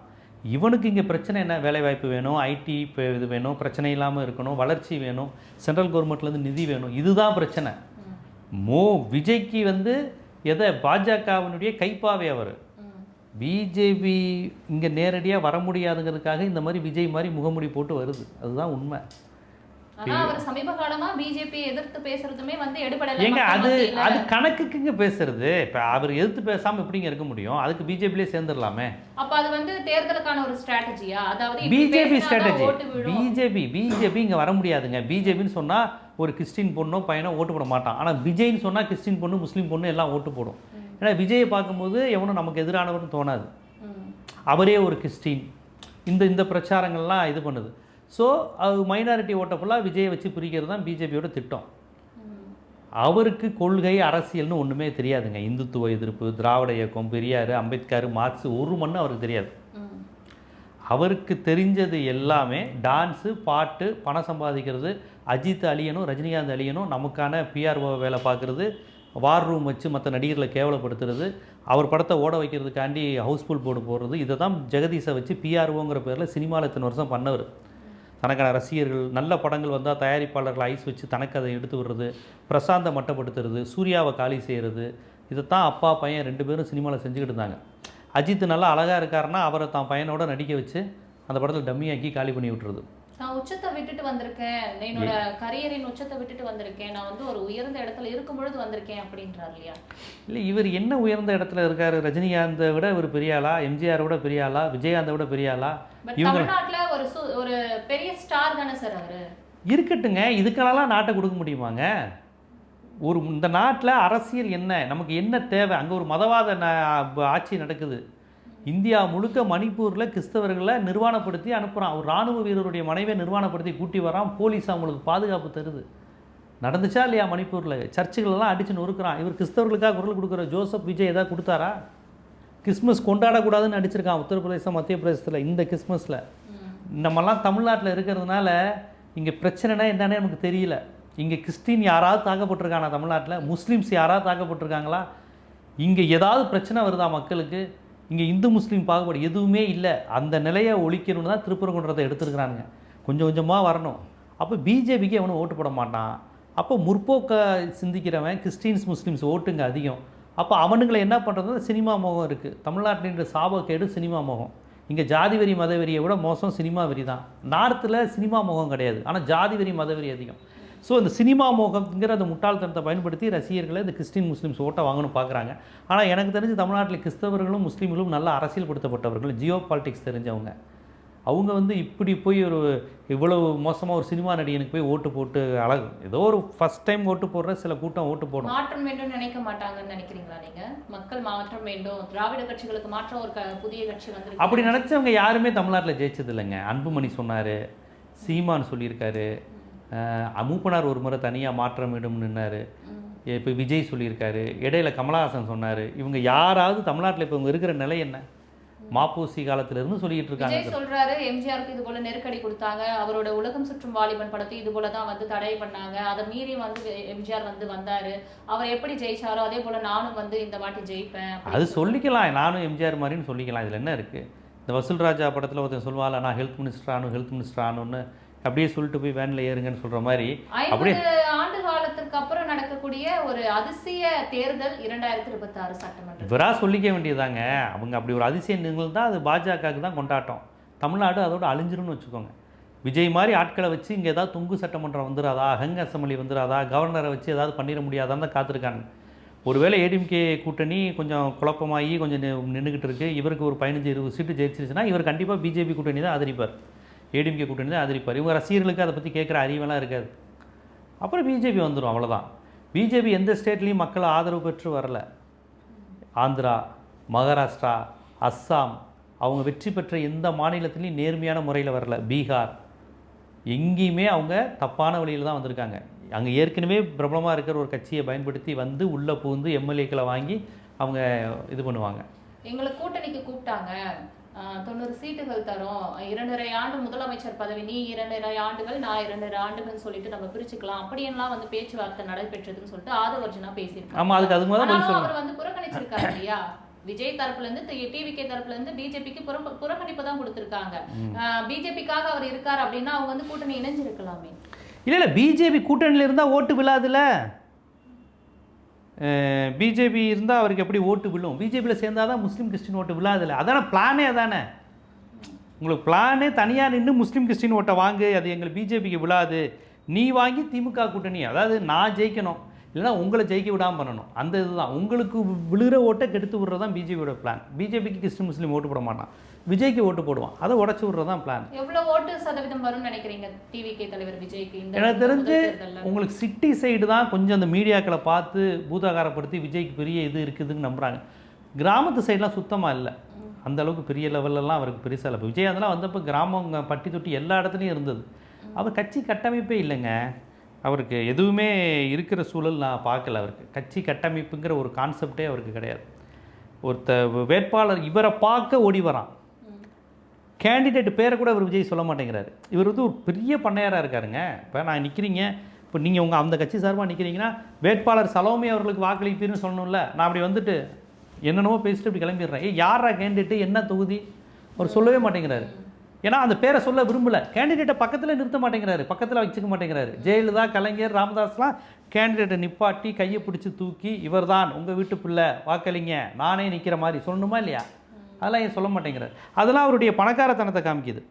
இவனுக்கு இங்கே பிரச்சனை என்ன? வேலைவாய்ப்பு வேணும், ஐடி இது வேணும், பிரச்சனை இல்லாமல் இருக்கணும், வளர்ச்சி வேணும், சென்ட்ரல் கவர்மெண்ட்லேருந்து நிதி வேணும், இதுதான் பிரச்சனை. விஜய்க்கு வந்து எதை பாஜகவினுடைய கைப்பாவே அவர். பிஜேபி இங்கே நேரடியாக வர முடியாதுங்கிறதுக்காக இந்த மாதிரி விஜய் மாதிரி முகமுடி போட்டு வருது, அதுதான் உண்மை. சமீப காலமா பிஜேபி எதிர்த்து பேசுறதுமே வந்து எடுபடல. ஏங்க அது கணக்குக்குங்க பேசுறது. இப்போ அவர் எதிர்த்து பேசாமல் எப்படிங்க இருக்க முடியும்? அதுக்கு பிஜேபிலே சேர்ந்துடலாமே. அப்போ அது வந்து தேர்தலுக்கான ஒரு ஸ்ட்ராட்டஜியா? அதாவது பிஜேபி ஸ்ட்ராட்டஜி. பிஜேபி இங்கே வர முடியாதுங்க. பிஜேபின்னு சொன்னால் ஒரு கிறிஸ்டின் பொண்ணோ பையனோ ஓட்டு போட மாட்டான். ஆனால் விஜய்னு சொன்னால் கிறிஸ்டின் பொண்ணு, முஸ்லீம் பொண்ணு எல்லாம் ஓட்டு போடும். ஏன்னா விஜயை பார்க்கும்போது எவனும் நமக்கு எதிரானவர்னு தோணாது. அவரே ஒரு கிறிஸ்டின். இந்த பிரச்சாரங்கள்லாம் இது பண்ணுது. ஸோ அது மைனாரிட்டி ஓட்டை ஃபுல்லாக விஜயை வச்சு பிரிக்கிறது தான் பிஜேபியோட திட்டம். அவருக்கு கொள்கை அரசியல்னு ஒன்றுமே தெரியாதுங்க. இந்துத்துவ எதிர்ப்பு, திராவிட இயக்கம், பெரியார், அம்பேத்கர், மார்க்ஸ் ஒரு மண்ணு அவருக்கு தெரியாது. அவருக்கு தெரிஞ்சது எல்லாமே டான்ஸு, பாட்டு, பணம் சம்பாதிக்கிறது, அஜித் அழியணும், ரஜினிகாந்த் அழியணும், நமக்கான பிஆர்ஓ வேலை பார்க்குறது, வார் ரூம் வச்சு மற்ற நடிகர்களை கேவலப்படுத்துறது, அவர் படத்தை ஓட வைக்கிறதுக்காண்டி ஹவுஸ்ஃபுல் போர்டு போடுறது, இதை தான் ஜெகதீஷை வச்சு பிஆர்ஓங்கிற பேரில் சினிமாவில் இத்தனை வருஷம் பண்ணவர். தனக்கான ரசிகர்கள், நல்ல படங்கள் வந்தால் தயாரிப்பாளர்கள் ஐஸ் வச்சு தனக்கு அதை எடுத்து விடுறது, பிரசாந்தை மட்டப்படுத்துறது, சூர்யாவை காலி செய்கிறது, இதைத்தான் அப்பா பையன் 2 பேரும் சினிமாவில் செஞ்சுக்கிட்டு இருந்தாங்க. அஜித் நல்லா அழகாக இருக்காருன்னா அவரை தான் பையனோட நடிக்க வச்சு அந்த படத்தில் டம்மியாக்கி காலி பண்ணி விட்டுறது. நான் உச்சத்தை விட்டுட்டு வந்திருக்கேன், என்னோட கரியரின் உச்சத்தை விட்டுட்டு வந்திருக்கேன், நான் வந்து ஒரு உயர்ந்த இடத்துல இருக்கும் பொழுது வந்திருக்கேன் அப்படின்றார் இல்லையா? இல்லை, இவர் என்ன உயர்ந்த இடத்துல இருக்காரு? ரஜினிகாந்தை விட இவர் பெரிய ஆளா? எம்ஜிஆரை விட பெரிய ஆளா? விஜயகாந்தை விட பெரிய ஆளா? தமிழ்நாட்டுல ஒரு பெரிய ஸ்டார் தானே சார் அவரு. இருக்கட்டுங்க, இதுக்கெல்லாம் நாட்டை கொடுக்க முடியுமாங்க? இந்த நாட்டில் அரசியல் என்ன, நமக்கு என்ன தேவை? அங்கே ஒரு மதவாத ஆட்சி நடக்குது. இந்தியா முழுக்க மணிப்பூரில் கிறிஸ்தவர்களை நிர்வாணப்படுத்தி அனுப்புகிறான். ஒரு இராணுவ வீரருடைய மனைவியை நிர்வாணப்படுத்தி கூட்டி வரான். போலீஸ் அவங்களுக்கு பாதுகாப்பு தருது. நடந்துச்சா இல்லையா? மணிப்பூரில் சர்ச்சுகளெல்லாம் அடித்து நொறுக்கிறான். இவர் கிறிஸ்தவர்களுக்காக குரல் கொடுக்குற ஜோசப் விஜய் ஏதாவது கொடுத்தாரா? கிறிஸ்மஸ் கொண்டாடக்கூடாதுன்னு அடிச்சிருக்கான் உத்தரப்பிரதேசம், மத்திய பிரதேசத்தில். இந்த கிறிஸ்மஸில் நம்மலாம் தமிழ்நாட்டில் இருக்கிறதுனால இங்கே பிரச்சனைனா என்னன்னே நமக்கு தெரியல. இங்கே கிறிஸ்டின் யாராவது தாக்கப்பட்டிருக்கானா தமிழ்நாட்டில்? முஸ்லீம்ஸ் யாராவது தாக்கப்பட்டிருக்காங்களா? இங்கே ஏதாவது பிரச்சனை வருதா மக்களுக்கு? இங்கே இந்து முஸ்லீம் பாகுபாடு எதுவுமே இல்லை. அந்த நிலையை ஒழிக்கணும்னு தான் திருப்பரங்குன்றத்தை எடுத்துருக்குறானுங்க. கொஞ்சம் கொஞ்சமாக வரணும். அப்போ பிஜேபிக்கு எவனும் ஓட்டு போட மாட்டான். அப்போ முற்போக்க சிந்திக்கிறவன் கிறிஸ்டின்ஸ் முஸ்லீம்ஸ் ஓட்டுங்க அதிகம். அப்போ அவனுங்களை என்ன பண்ணுறது? சினிமா மோகம் இருக்குது. தமிழ்நாட்டின் சாபக்கேடு சினிமா மோகம். இங்கே ஜாதி வெறி மதவெறியை விட மோசம் சினிமா வெறி தான். நார்த்தில் சினிமா மோகம் கிடையாது, ஆனால் ஜாதி வெறி மதவெறி அதிகம். ஸோ இந்த சினிமா மோகம்ங்கிற அந்த முட்டாள்தனத்தை பயன்படுத்தி ரசிகர்களை இந்த கிறிஸ்டின் முஸ்லீம்ஸ் ஓட்டை வாங்கணும் பார்க்குறாங்க. ஆனால் எனக்கு தெரிஞ்சு தமிழ்நாட்டில் கிறிஸ்தவர்களும் முஸ்லீம்களும் நல்லா அரசியல்படுத்தப்பட்டவர்கள், ஜியோ பாலிட்டிக்ஸ் தெரிஞ்சவங்க. அவங்க வந்து இப்படி போய் ஒரு இவ்வளவு மோசமாக ஒரு சினிமா நடிகனுக்கு போய் ஓட்டு போட்டு அழகு ஏதோ ஒரு ஃபர்ஸ்ட் டைம் ஓட்டு போடுற சில கூட்டம் ஓட்டு போடும். மாற்றம் வேண்டும் நினைக்க மாட்டாங்கன்னு நினைக்கிறீங்களா நீங்க? மக்கள் மாற்றம் வேண்டும், திராவிட கட்சிகளுக்கு மாற்றம் ஒரு புதிய கட்சி வந்து அப்படி நினச்சவங்க யாருமே தமிழ்நாட்டில் ஜெயிச்சது இல்லைங்க. அன்புமணி சொன்னார், சீமான் சொல்லியிருக்காரு, மூப்பனார் ஒரு முறை தனியாக மாற்றம் வேணும்னு நின்னார், இப்போ விஜய் சொல்லியிருக்காரு, இடையில கமலஹாசன் சொன்னார். இவங்க யாராவது தமிழ்நாட்டில் இப்போ இவங்க இருக்கிற நிலை என்ன? மாப்போசி காலத்திலிருந்து சொல்லிட்டு இருக்காங்க. விஜய் சொல்றாரு எம்ஜிஆருக்கு இது போல நெருக்கடி கொடுத்தாங்க, அவரோட உலகம் சுற்றும் வாலிபன் படத்தை இது போல தான் வந்து தடை பண்ணாங்க, அதை மீறி வந்து எம்ஜிஆர் வந்து வந்தாரு, அவர் எப்படி ஜெயிச்சாரோ அதே போல நானும் வந்து இந்த வாட்டி ஜெயிப்பேன். அது சொல்லிக்கலாம், நானும் எம்ஜிஆர் மாதிரின்னு சொல்லிக்கலாம். இதில் என்ன இருக்குது? இந்த வசூல் ராஜா படத்தில் ஒருத்தன் சொல்லுவாள், நான் ஹெல்த் மினிஸ்டர் ஆனுன்னு அப்படியே சொல்லிட்டு போய் வேனில் ஏறுங்கன்னு சொல்கிற மாதிரி. அப்படியே ஆண்டு காலத்துக்கு அப்புறம் நடக்கக்கூடிய ஒரு அதிசய தேர்தல் 2026 சட்டமன்ற இவரா சொல்லிக்க வேண்டியதாங்க. அவங்க அப்படி ஒரு அதிசய நிகழ்ந்தால் அது பாஜகவுக்கு தான் கொண்டாட்டம். தமிழ்நாடு அதோட அழிஞ்சிரும்னு வச்சுக்கோங்க. விஜய் மாதிரி ஆட்களை வச்சு இங்கே ஏதாவது தொங்கு சட்டமன்றம் வந்துடாதா, ஹங் அசம்பிளி வந்துடாதா, கவர்னரை வச்சு ஏதாவது பண்ணிட முடியாதான்னு தான் காத்திருக்காங்க. ஒருவேளை ஏடிஎம்கே கூட்டணி கொஞ்சம் குழப்பமாகி கொஞ்சம் நின்றுக்கிட்டு இருக்குது, இவருக்கு ஒரு 15-20 சீட்டு ஜெயிச்சிருச்சுன்னா இவர் கண்டிப்பாக பிஜேபி கூட்டணி தான் ஆதரிப்பார், ஏடிஎம்கே கூட்டணி தான் ஆதரிப்பார். இவங்க ரசிகர்களுக்கு அதை பற்றி கேட்குற அறிவெல்லாம் இருக்காது. அப்புறம் பிஜேபி வந்துடும், அவ்வளோதான். பிஜேபி எந்த ஸ்டேட்லேயும் மக்கள் ஆதரவு பெற்று வரல. ஆந்திரா, மகாராஷ்டிரா, அஸ்ஸாம், அவங்க வெற்றி பெற்ற எந்த மாநிலத்திலையும் நேர்மையான முறையில் வரல. பீகார், எங்கேயுமே அவங்க தப்பான வழியில் தான் வந்திருக்காங்க. அங்கே ஏற்கனவே பிரபலமாக இருக்கிற ஒரு கட்சியை பயன்படுத்தி வந்து உள்ளே புகுந்து எம்எல்ஏக்களை வாங்கி அவங்க இது பண்ணுவாங்க. எங்களை கூட்டணிக்கு கூப்பிட்டாங்க, 90 சீட்டுகள் தரும், 2.5 ஆண்டு முதலமைச்சர் பதவி, நீ 2.5 ஆண்டுகள் நான் 2.5 ஆண்டுகள் சொல்லிட்டு நம்ம பிரிச்சுக்கலாம், அப்படியெல்லாம் வந்து பேச்சுவார்த்தை நடைபெற்றதுன்னு சொல்லிட்டு ஆதவர்ஜனா பேசியிருக்காங்க. ஆமா, அதுக்கு அவர் வந்து புறக்கணிச்சிருக்காரு இல்லையா? விஜய் தரப்புல இருந்து டிவிகே தரப்புல இருந்து பிஜேபிக்கு புறக்கணிப்பு தான் கொடுத்திருக்காங்க. பிஜேபிக்காக அவர் இருக்காரு அப்படின்னா அவங்க வந்து கூட்டணி இணைஞ்சிருக்கலாமே. இல்லை பிஜேபி கூட்டணியில் இருந்தால் ஓட்டு விழாதுல. பிஜேபி இருந்தால் அவருக்கு எப்படி ஓட்டு விழும்? பிஜேபியில் சேர்ந்தால் தான் முஸ்லீம் கிறிஸ்டின் ஓட்டு விழாதில்ல. அதானே பிளானே, அதானே உங்களுக்கு பிளானே. தனியாக நின்று முஸ்லீம் கிறிஸ்டின் ஓட்டை வாங்கு, அது எங்களுக்கு பிஜேபிக்கு விழாது, நீ வாங்கி திமுக கூட்டணி, அதாவது நான் ஜெயிக்கணும் இல்லைனா உங்களை ஜெயிக்க விடாமல் பண்ணணும். அந்த இதுதான் உங்களுக்கு விழுகிற ஓட்டை கெடுத்து விடுறது தான் பிஜேபியோட பிளான். பிஜேபிக்கு கிறிஸ்டின் முஸ்லீம் ஓட்டு போட மாட்டான், விஜய்க்கு ஓட்டு போடுவான், அதை உடச்சி விடுறது தான் பிளான். எவ்வளோ ஓட்டு சதவீதம் வரும்னு நினைக்கிறீங்க டிவிகே தலைவர் விஜய்க்கு? எனக்கு தெரிஞ்சு உங்களுக்கு சிட்டி சைடு தான் கொஞ்சம் அந்த மீடியாக்களை பார்த்து பூதாகாரப்படுத்தி விஜய்க்கு பெரிய இது இருக்குதுன்னு நம்புகிறாங்க. கிராமத்து சைடெலாம் சுத்தமாக இல்லை, அந்த அளவுக்கு பெரிய லெவலெல்லாம் அவருக்கு பெருசாக இல்லை. விஜய் அதெல்லாம் வந்தப்போ கிராமம் பட்டி தொட்டி எல்லா இடத்துலையும் இருந்தது. அவர் கட்சி கட்டமைப்பே இல்லைங்க, அவருக்கு எதுவுமே இருக்கிற சூழல் நான் பார்க்கல. அவருக்கு கட்சி கட்டமைப்புங்கிற ஒரு கான்செப்டே அவருக்கு கிடையாது. வேட்பாளர் இவரை பார்க்க ஓடி வரான், கேண்டிடேட் பேரை கூட அவர் விஜய் சொல்ல மாட்டேங்கிறாரு. இவர் வந்து ஒரு பெரிய பண்ணையாராக இருக்காருங்க. இப்போ நான் நிற்கிறீங்க, இப்போ நீங்கள் உங்கள் அந்த கட்சி சார்பாக நிற்கிறீங்கன்னா வேட்பாளர் சலோமி அவர்களுக்கு வாக்களிப்பீர்னு சொல்லணும்ல. நான் அப்படி வந்துட்டு என்னென்னமோ பேசிட்டு இப்படி கிளம்பிடுறேன். யாரா கேண்டிடேட்டு, என்ன தொகுதி, அவர் சொல்லவே மாட்டேங்கிறாரு. ஏன்னா அந்த பேரை சொல்ல விரும்பலை. கேண்டிடேட்டை பக்கத்தில் நிறுத்த மாட்டேங்கிறாரு, பக்கத்தில் வச்சுக்க மாட்டேங்கிறாரு. ஜெயலலிதா, கலைஞர், ராமதாஸ்லாம் கேண்டிடேட்டை நிப்பாட்டி கையை பிடிச்சி தூக்கி இவர் தான் உங்கள் வீட்டு பிள்ளை வாக்களிங்க நானே நிற்கிற மாதிரி சொல்லணுமா இல்லையா? அதெல்லாம் ஏன் சொல்ல மாட்டேங்கிறார்? அதெல்லாம் அவருடைய பணக்காரத்தனத்தை காமிக்குது.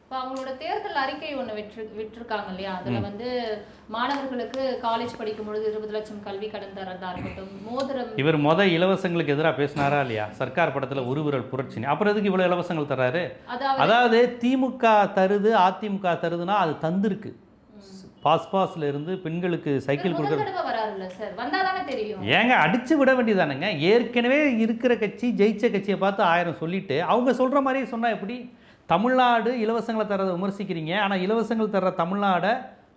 இப்போ அவங்களோட தேர்தல் அறிக்கை ஒன்று விட்டுருக்காங்க இல்லையா? அதில் வந்து மாணவர்களுக்கு காலேஜ் படிக்கும் பொழுது 20 லட்சம் கல்வி கடன் தரதா இருக்கட்டும், மோதிரம். இவர் இலவசங்களுக்கு எதிராக பேசினாரா இல்லையா? சர்க்கார் படத்தில் ஒரு விரல் புரட்சி. அப்புறம் எதுக்கு இவ்வளோ இலவசங்கள் தர்றாரு? அதாவது திமுக தருது, அதிமுக தருதுன்னா அது தந்திருக்கு. பாஸ்ல இருந்து பெண்களுக்கு சைக்கிள் கொடுக்குறது ஏங்க அடிச்சு விட வேண்டியதானுங்க. ஏற்கனவே இருக்கிற கட்சி ஜெயிச்ச கட்சியை பார்த்து 1000 சொல்லிட்டு அவங்க சொல்கிற மாதிரியே சொன்னால் எப்படி? தமிழ்நாடு இலவசங்களை தரதை விமர்சிக்கிறீங்க, ஆனால் இலவசங்கள் தர்ற தமிழ்நாடை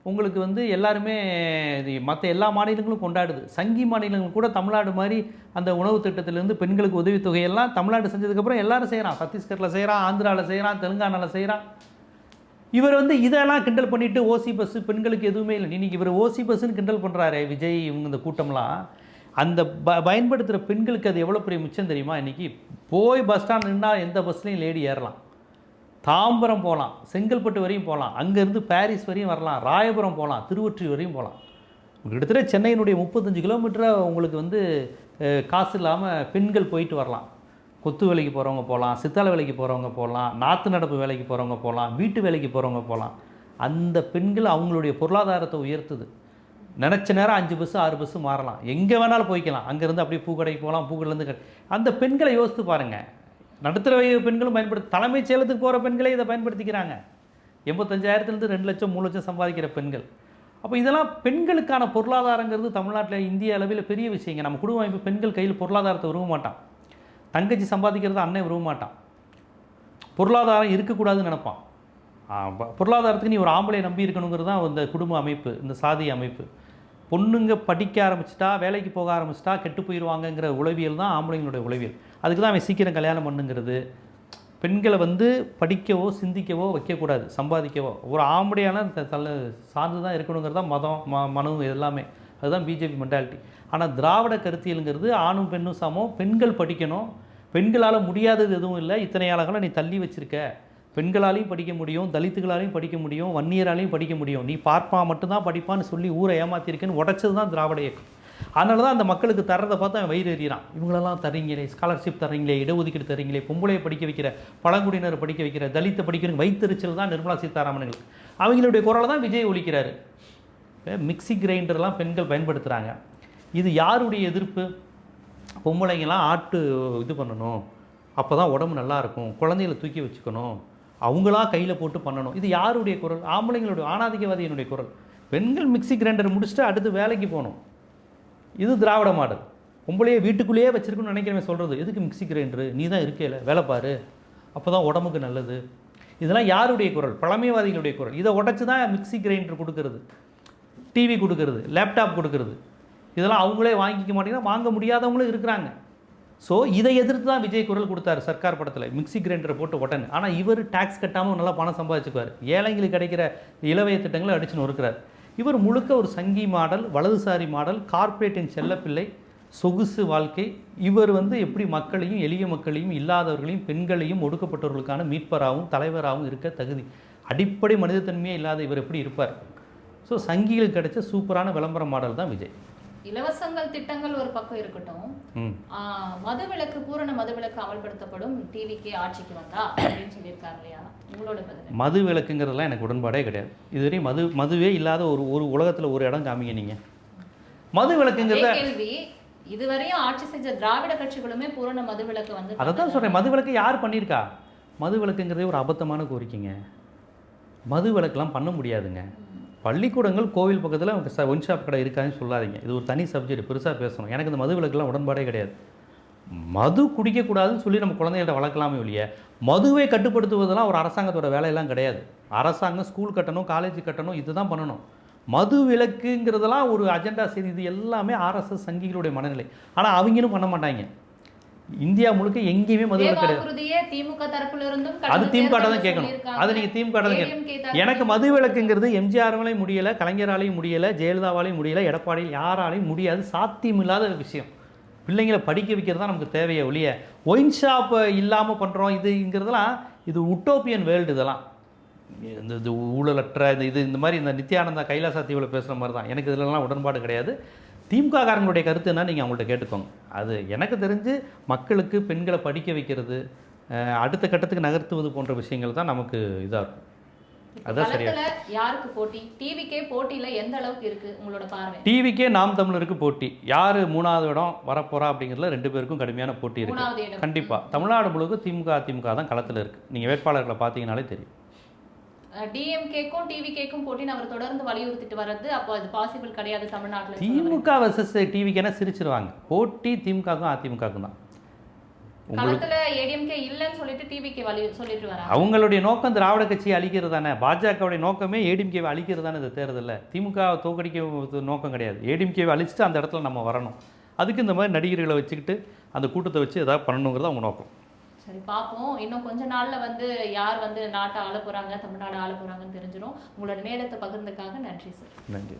உங்களுக்கு வந்து எல்லாருமே மற்ற எல்லா மாநிலங்களும் கொண்டாடுது. சங்கி மாநிலங்கள் கூட தமிழ்நாடு மாதிரி அந்த உணவு திட்டத்திலேருந்து பெண்களுக்கு உதவித்தொகையெல்லாம் தமிழ்நாடு செஞ்சதுக்கப்புறம் எல்லாரும் செய்கிறான். சத்தீஸ்கரில் செய்கிறான், ஆந்திராவில் செய்கிறான், தெலுங்கானாவில் செய்கிறான். இவர் வந்து இதெல்லாம் கிண்டல் பண்ணிவிட்டு ஓசி பஸ்ஸு பெண்களுக்கு எதுவுமே இல்லை. இன்னைக்கு இவர் ஓசி பஸ்ஸுன்னு கிண்டல் பண்ணுறாரு விஜய். இவங்க இந்த கூட்டம்லாம் அந்த பயன்படுத்துகிற பெண்களுக்கு அது எவ்வளோ பெரிய மிச்சம் தெரியுமா? இன்றைக்கி போய் பஸ் ஸ்டாண்ட் நின்னால் எந்த பஸ்லையும் லேடி ஏறலாம், தாம்பரம் போகலாம், செங்கல்பட்டு வரையும் போகலாம், அங்கேருந்து பாரிஸ் வரையும் வரலாம், ராயபுரம் போகலாம், திருவொற்றி வரையும் போகலாம். கிட்டத்தட்ட சென்னையினுடைய 35 கிலோமீட்டரை உங்களுக்கு வந்து காசு இல்லாமல் பெண்கள் போயிட்டு வரலாம். கொத்து வேலைக்கு போகிறவங்க போகலாம், சித்தாள வேலைக்கு போகிறவங்க போகலாம், நாற்று நடப்பு வேலைக்கு போகிறவங்க போகலாம், வீட்டு வேலைக்கு போகிறவங்க போகலாம். அந்த பெண்கள் அவங்களுடைய பொருளாதாரத்தை உயர்த்துது. நினச்ச நேரம் 5 பஸ்ஸு 6 பஸ்ஸு மாறலாம், எங்கே வேணாலும் போய்க்கலாம். அங்கேருந்து அப்படியே பூக்கடைக்கு போகலாம், பூக்கடையிலேருந்து அந்த பெண்களை யோசித்து பாருங்கள். நடுத்தர பெண்களும் தலைமைச் செயலத்துக்கு போகிற பெண்களே இதை பயன்படுத்திக்கிறாங்க. 85,000 2 லட்சம் 3 லட்சம் சம்பாதிக்கிற பெண்கள். அப்போ இதெல்லாம் பெண்களுக்கான பொருளாதாரங்கிறது தமிழ்நாட்டில் இந்திய அளவில் பெரிய விஷயங்க. நம்ம குடும்ப அமைப்பு பெண்கள் கையில் பொருளாதாரத்தை விரும்ப மாட்டான். தங்கச்சி சம்பாதிக்கிறது அண்ணன் விரும்ப மாட்டான். பொருளாதாரம் இருக்கக்கூடாதுன்னு நினைப்பான். பொருளாதாரத்துக்கு நீ ஒரு ஆம்பளை நம்பி இருக்கணுங்கிறது தான் இந்த குடும்ப அமைப்பு, இந்த சாதி அமைப்பு. பொண்ணுங்க படிக்க ஆரம்பிச்சிட்டா, வேலைக்கு போக ஆரம்பிச்சிட்டா கெட்டு போயிடுவாங்கங்கிற உளவியல் தான் ஆம்பளைங்களுடைய உளவியல். அதுக்கு தான் அவன் சீக்கிரம் கல்யாணம் பண்ணுங்கிறது. பெண்களை வந்து படிக்கவோ சிந்திக்கவோ வைக்கக்கூடாது, சம்பாதிக்கவோ. ஒரு ஆம்படையான சார்ந்து தான் இருக்கணுங்கிறது தான் மதம் மனு எல்லாமே. அதுதான் பிஜேபி மென்டாலிட்டி. ஆனால் திராவிட கருத்தியலுங்கிறது ஆணும் பெண்ணும் சமம், பெண்கள் படிக்கணும், பெண்களால் முடியாதது எதுவும் இல்லை, இத்தனை ஆளுகளை நீ தள்ளி வச்சுருக்க, பெண்களாலையும் படிக்க முடியும், தலித்துகளாலையும் படிக்க முடியும், வன்னியராலையும் படிக்க முடியும், நீ பார்ப்பா மட்டும்தான் படிப்பான்னு சொல்லி ஊரை ஏமாத்திருக்கேன்னு உடைச்சது தான் திராவிட இயக்கம். அதனால தான் அந்த மக்களுக்கு தர்றதை பார்த்து அவன் வயிறு எறிகிறான். இவங்களெல்லாம் தரீங்களே, ஸ்காலர்ஷிப் தரீங்களே, இடஒதுக்கீடு தரீங்களே, பொம்பளையை படிக்க வைக்கிற, பழங்குடியினரை படிக்க வைக்கிற, தலித்தை படிக்கிற வைத்தறிச்சல் தான் நிர்மலா சீதாராமனுங்களுக்கு. அவங்களுடைய குரலை தான் விஜய் ஒலிக்கிறாரு. மிக்சி கிரைண்டர்லாம் பெண்கள் பயன்படுத்துகிறாங்க. இது யாருடைய எதிர்ப்பு? பொம்பளைங்கெல்லாம் ஆட்டு இது பண்ணணும், அப்போ தான் உடம்பு நல்லாயிருக்கும், குழந்தைகளை தூக்கி வச்சுக்கணும், அவங்களாம் கையில் போட்டு பண்ணணும். இது யாருடைய குரல்? ஆம்பளைங்களுடைய, ஆணாதிக்கவாதியினுடைய குரல். பெண்கள் மிக்சி கிரைண்டர் முடிச்சுட்டு அடுத்து வேலைக்கு போகணும். இது திராவிட மாடல். பொம்பளையே வீட்டுக்குள்ளேயே வச்சுருக்குன்னு நினைக்கிறவன் சொல்கிறது, எதுக்கு மிக்சி கிரைண்டரு, நீ தான் இருக்கேல வேலை பாரு, அப்போ தான் உடம்புக்கு நல்லது. இதெல்லாம் யாருடைய குரல்? பழமைவாதிகளுடைய குரல். இதை உடச்சி தான் மிக்சி கிரைண்டர் கொடுக்கறது, டிவி கொடுக்கறது, லேப்டாப் கொடுக்கறது. இதெல்லாம் அவங்களே வாங்கிக்க மாட்டேங்கன்னா வாங்க முடியாதவங்களும் இருக்கிறாங்க. ஸோ இதை எதிர்த்து தான் விஜய் குரல் கொடுத்தாரு சர்க்கார் படத்தில், மிக்சி கிரைண்டரை போட்டு உடனே. ஆனால் இவர் டேக்ஸ் கட்டாமல் நல்லா பணம் சம்பாதிச்சுக்குவார், ஏழைங்களுக்கு கிடைக்கிற இலவய திட்டங்களை அடிச்சுன்னு இருக்கிறார். இவர் முழுக்க ஒரு சங்கி மாடல், வலதுசாரி மாடல், கார்ப்பரேட்டின் செல்லப்பிள்ளை, சொகுசு வாழ்க்கை. இவர் வந்து எப்படி மக்களையும் எளிய மக்களையும் இல்லாதவர்களையும் பெண்களையும் ஒடுக்கப்பட்டவர்களுக்கான மீட்பராகவும் தலைவராகவும் இருக்க தகுதி, அடிப்படை மனிதத்தன்மையே இல்லாத இவர் எப்படி இருப்பார்? ஸோ சங்கிகளுக்கு கிடைச்ச சூப்பரான விளம்பர மாடல் தான் விஜய். இலவசங்கள் திட்டங்கள் ஒரு பக்கம் இருக்கட்டும், மதுவிலக்கு, பூரண மதுவிலக்கு அமல்படுத்தப்படும் டிவிக்கே ஆட்சிக்கு வந்தா அப்படின்னு சொல்லியிருக்காரு இல்லையா? உங்களோட பதில்? மது விலக்குங்கிறதுலாம் எனக்கு உடன்பாடே கிடையாது. இதுவரை மதுவே இல்லாத ஒரு உலகத்தில் ஒரு இடம் காமிங்க நீங்கள். மது விலக்குங்கிறத கேள்வி இதுவரையும் ஆட்சி செஞ்ச திராவிட கட்சிகளுமே பூரண மது விலக்கு வந்து, அதை தான் சொல்கிறேன். மது விலக்கு யார் பண்ணியிருக்கா? மது விலக்குங்கிறதே ஒரு அபத்தமான கோரிக்கைங்க. மது விலக்கெல்லாம் பண்ண முடியாதுங்க. பள்ளிக்கூடங்கள், கோவில் பக்கத்தில் ஒன் ஷாப் கடை இருக்காதுன்னு சொல்லாதீங்க. இது ஒரு தனி சப்ஜெக்ட், பெருசாக பேசணும். எனக்கு இந்த மது விலக்கெல்லாம் உடன்பாடே கிடையாது. மது குடிக்கக்கூடாதுன்னு சொல்லி நம்ம குழந்தைகிட்ட வளர்க்கலாமே ஒழிய மதுவை கட்டுப்படுத்துவதெல்லாம் ஒரு அரசாங்கத்தோட வேலையெல்லாம் கிடையாது. அரசாங்கம் ஸ்கூல் கட்டணும், காலேஜ் கட்டணும், இதுதான் பண்ணணும். மது விலக்குங்கிறதெல்லாம் ஒரு அஜெண்டா செய்து, இது எல்லாமே ஆர்எஸ்எஸ் சங்கிகளுடைய மனநிலை. ஆனால் அவங்களும் பண்ண மாட்டாங்க. இந்தியா முழுக்க எங்கேயுமே மது விலக்கு கிடையாது. திமுக தரப்புல இருந்தும் அது திமுக தான் கேட்கணும். அது நீங்கள் திமுக தான் கேட்கணும். எனக்கு மது விலக்குங்கிறது எம்ஜிஆராலையும் முடியலை, கலைஞராலையும் முடியலை, ஜெயலலிதாவாலையும் முடியலை, எடப்பாடியில் யாராலையும் முடியாது, சாத்தியமில்லாத விஷயம். பிள்ளைங்களை படிக்க வைக்கிறது தான் நமக்கு தேவையை ஒழிய ஒயின் ஷாப் இல்லாமல் பண்ணுறோம் இதுங்கிறதெல்லாம் இது உட்டோப்பியன் வேர்ல்டு. இதெல்லாம் இந்த ஊழலற்ற இந்த மாதிரி இந்த நித்யானந்தா கைலாசா தீவில் பேசுகிற மாதிரி தான். எனக்கு இதிலலாம் உடன்பாடு கிடையாது. திமுக காரங்களுடைய கருத்து என்ன நீங்கள் அவங்கள்ட்ட கேட்டுக்கோங்க. அது எனக்கு தெரிஞ்சு மக்களுக்கு பெண்களை படிக்க வைக்கிறது, அடுத்த கட்டத்துக்கு நகர்த்துவது போன்ற விஷயங்கள் தான் நமக்கு இதாக இருக்கும். அதான் சரியா. யாருக்கு போட்டி? டிவிக்கே போட்டியில் எந்த அளவுக்கு இருக்கு உங்களோட பார்வை? டிவிக்கே நாம் தமிழருக்கு போட்டி. யார் 3வது இடம் வரப்போறா அப்படிங்கிறதுல 2 பேருக்கும் கடுமையான போட்டி இருக்கு. கண்டிப்பாக தமிழ்நாடு முழுக்க திமுக அதிமுக தான் களத்தில் இருக்குது. நீங்கள் வேட்பாளர்களை பார்த்தீங்கனாலே தெரியும். டிஎம்கேக்கும் டிவிகேக்கும் போட்டின்னு அவர் தொடர்ந்து வலியுறுத்திட்டு வர்றது, அப்போ அது பாசிபிள் கிடையாது தமிழ்நாட்டில். திமுக வர்சஸ் டிவிக்கு சிரிச்சிருவாங்க. போட்டி திமுகக்கும் அதிமுகக்கும் தான். களத்துல ஏடிஎம்கே இல்லைன்னு சொல்லிட்டு டிவிக்கு சொல்லிட்டு வராங்க. அவங்களுடைய நோக்கம் திராவிட கட்சியை அழிக்கிறது தானே. பாஜகவுடைய நோக்கமே ஏடிஎம்கேவை அழிக்கிறது தானே. இந்த தேர்தலில் திமுக தோக்கடிக்க நோக்கம் கிடையாது. ஏடிஎம்கேவை அழிச்சிட்டு அந்த இடத்துல நம்ம வரணும். அதுக்கு இந்த மாதிரி நடிகர்களை வச்சுக்கிட்டு அந்த கூட்டத்தை வச்சு எதாவது பண்ணணுங்கிறது அவங்க நோக்கம். சரி, பார்ப்போம். இன்னும் கொஞ்ச நாள்ல யார் நாட்டை ஆள போறாங்க, தமிழ்நாடு ஆள போறாங்கன்னு தெரிஞ்சிடும். உங்களோட நேரத்தை பகிர்ந்ததுக்காக நன்றி சார். நன்றி.